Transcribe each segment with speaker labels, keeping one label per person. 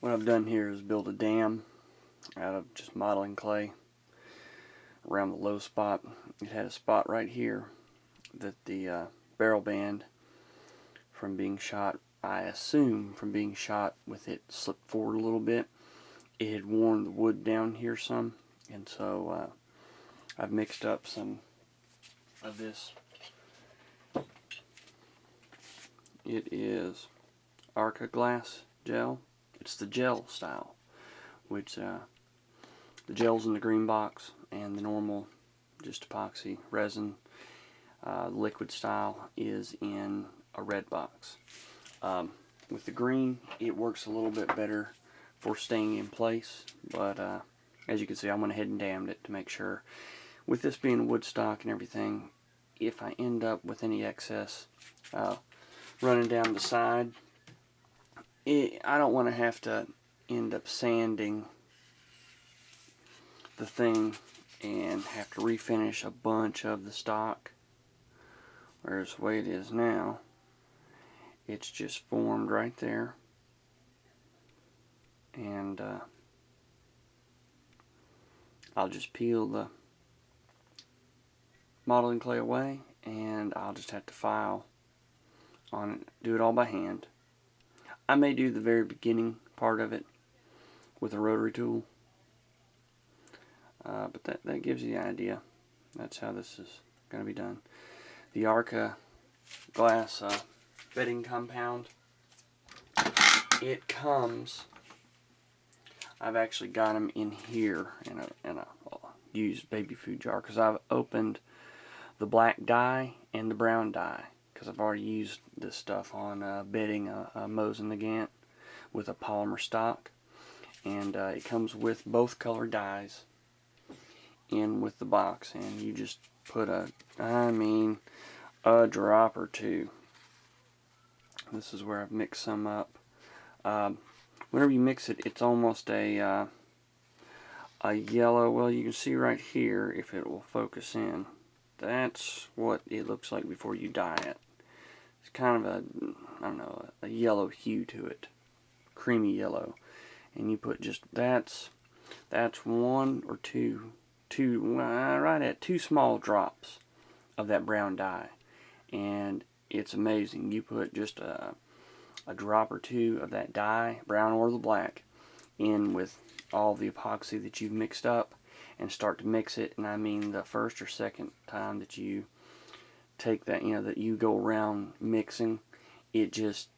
Speaker 1: What I've done here is build a dam out of just modeling clay around the low spot. It had a spot right here that the barrel band from being shot, I assume from being shot with it slipped forward a little bit. It had worn the wood down here some, and so I've mixed up some of this. It is Arca glass gel. It's the gel style, which the gel's in the green box and the normal just epoxy resin liquid style is in a red box. With the green, it works a little bit better for staying in place, but as you can see, I went ahead and dammed it to make sure. With this being wood stock and everything, if I end up with any excess running down the side, I don't want to have to end up sanding the thing and have to refinish a bunch of the stock. Whereas the way it is now, it's just formed right there, and I'll just peel the modeling clay away, and I'll just have to file on it, do it all by hand. I may do the very beginning part of it with a rotary tool, but that gives you the idea. That's how this is going to be done. The Arca glass bedding compound, it comes, I've actually got them in here in a used baby food jar, because I've opened the black dye and the brown dye, because I've already used this stuff on bedding a Mosin Nagant with a polymer stock, and it comes with both color dyes in with the box, and you just put a drop or two. This is where I've mixed some up. Whenever you mix it, it's almost a yellow. Well, you can see right here, if it will focus in, that's what it looks like before you dye it. It's kind of a yellow hue to it, creamy yellow, and you put just that's one or two right at 2 small drops of that brown dye, and it's amazing. You put just a drop or two of that dye, brown or the black, in with all the epoxy that you've mixed up, and start to mix it. And I mean, the first or second time that you take that, that you go around mixing, it's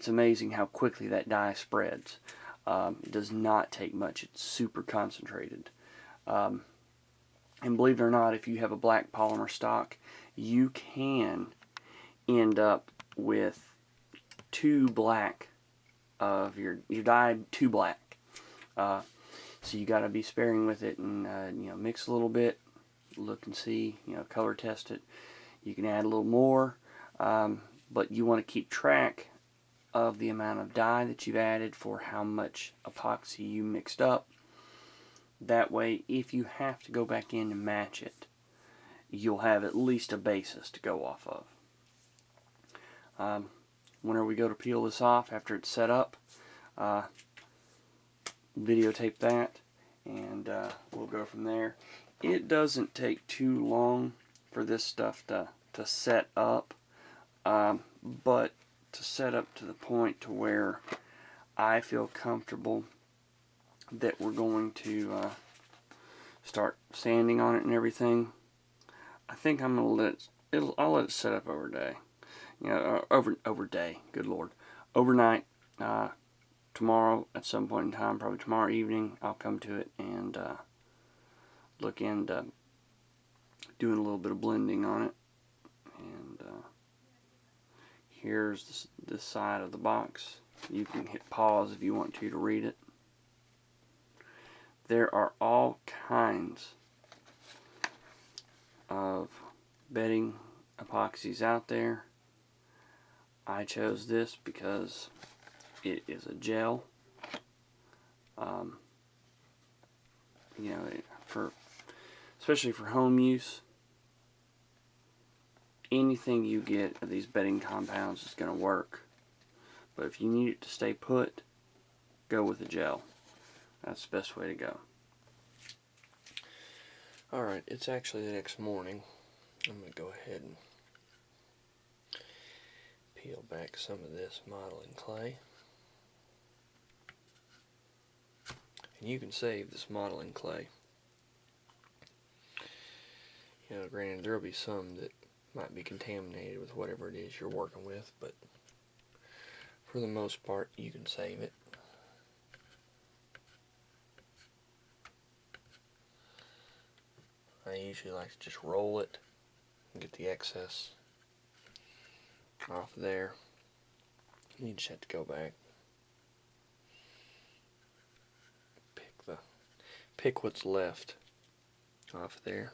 Speaker 1: amazing how quickly that dye spreads. It does not take much. It's super concentrated. And believe it or not, if you have a black polymer stock, you can end up with too black of your dye, too black. So you got to be sparing with it, and mix a little bit, look and see, color test it. You can add a little more, but you want to keep track of the amount of dye that you've added for how much epoxy you mixed up. That way, if you have to go back in and match it, you'll have at least a basis to go off of. Whenever we go to peel this off after it's set up, videotape that, and we'll go from there. It doesn't take too long for this stuff to set up, but to set up to the point to where I feel comfortable that we're going to start sanding on it and everything. I think I'm gonna I'll let it set up over day. Over day. Good Lord, overnight. Tomorrow at some point in time, probably tomorrow evening, I'll come to it and look into doing a little bit of blending on it. And here's this side of the box. You can hit pause if you want to read it. There are all kinds of bedding epoxies out there. I chose this because it is a gel. Especially for home use, anything you get of these bedding compounds is going to work. But if you need it to stay put, go with the gel. That's the best way to go. Alright, it's actually the next morning. I'm going to go ahead and peel back some of this modeling clay. And you can save this modeling clay. You know, granted, there'll be some that might be contaminated with whatever it is you're working with, but for the most part, you can save it. I usually like to just roll it and get the excess off there. You just have to go back, pick what's left off there.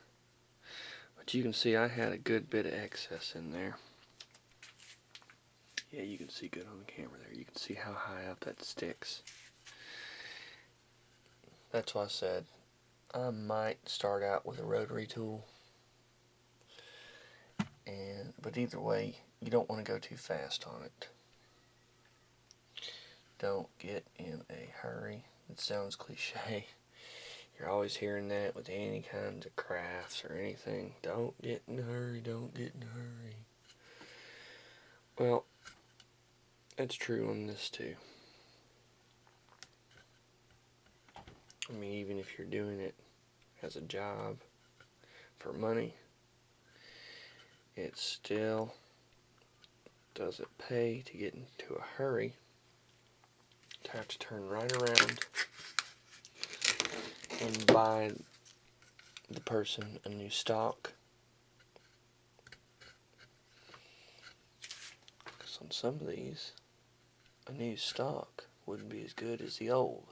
Speaker 1: But you can see I had a good bit of excess in there. Yeah, you can see good on the camera there. You can see how high up that sticks. That's why I said I might start out with a rotary tool. But either way, you don't want to go too fast on it. Don't get in a hurry. It sounds cliche. You're always hearing that with any kinds of crafts or anything. Don't get in a hurry, don't get in a hurry. Well, that's true on this too. I mean, even if you're doing it as a job for money, it still doesn't pay to get into a hurry, to have to turn right around and buy the person a new stock. Because on some of these, a new stock wouldn't be as good as the old.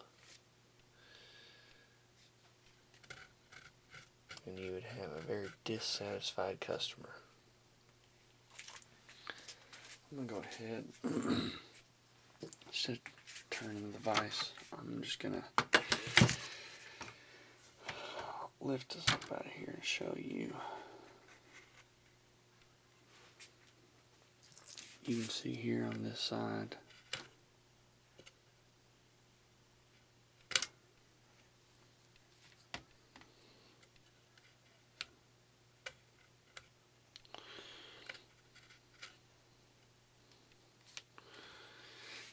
Speaker 1: And you would have a very dissatisfied customer. I'm going to go ahead, instead of turning the vise, I'm just going to lift this up out of here and show you. You can see here on this side,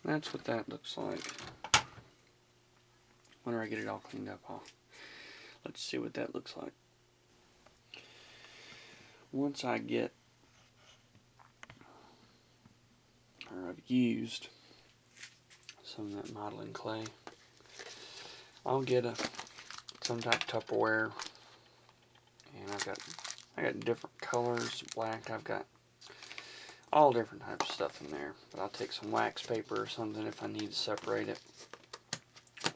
Speaker 1: that's what that looks like. Whenever I get it all cleaned up, let's see what that looks like. Once I get, or I've used some of that modeling clay, I'll get some type of Tupperware, and I got different colors, black, I've got all different types of stuff in there. But I'll take some wax paper or something if I need to separate it,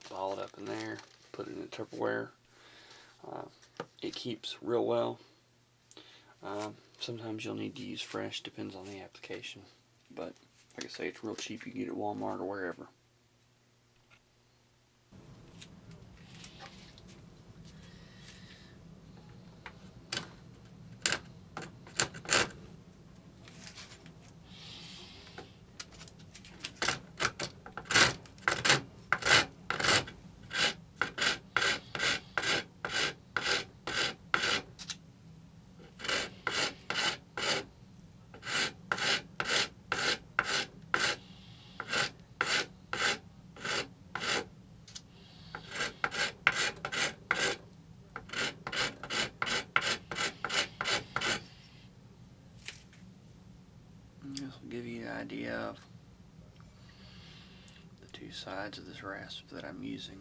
Speaker 1: ball it up in there, put it in a Tupperware. It keeps real well. Sometimes you'll need to use fresh, depends on the application. But like I say, it's real cheap. You can get it at Walmart or wherever. This will give you an idea of the two sides of this rasp that I'm using.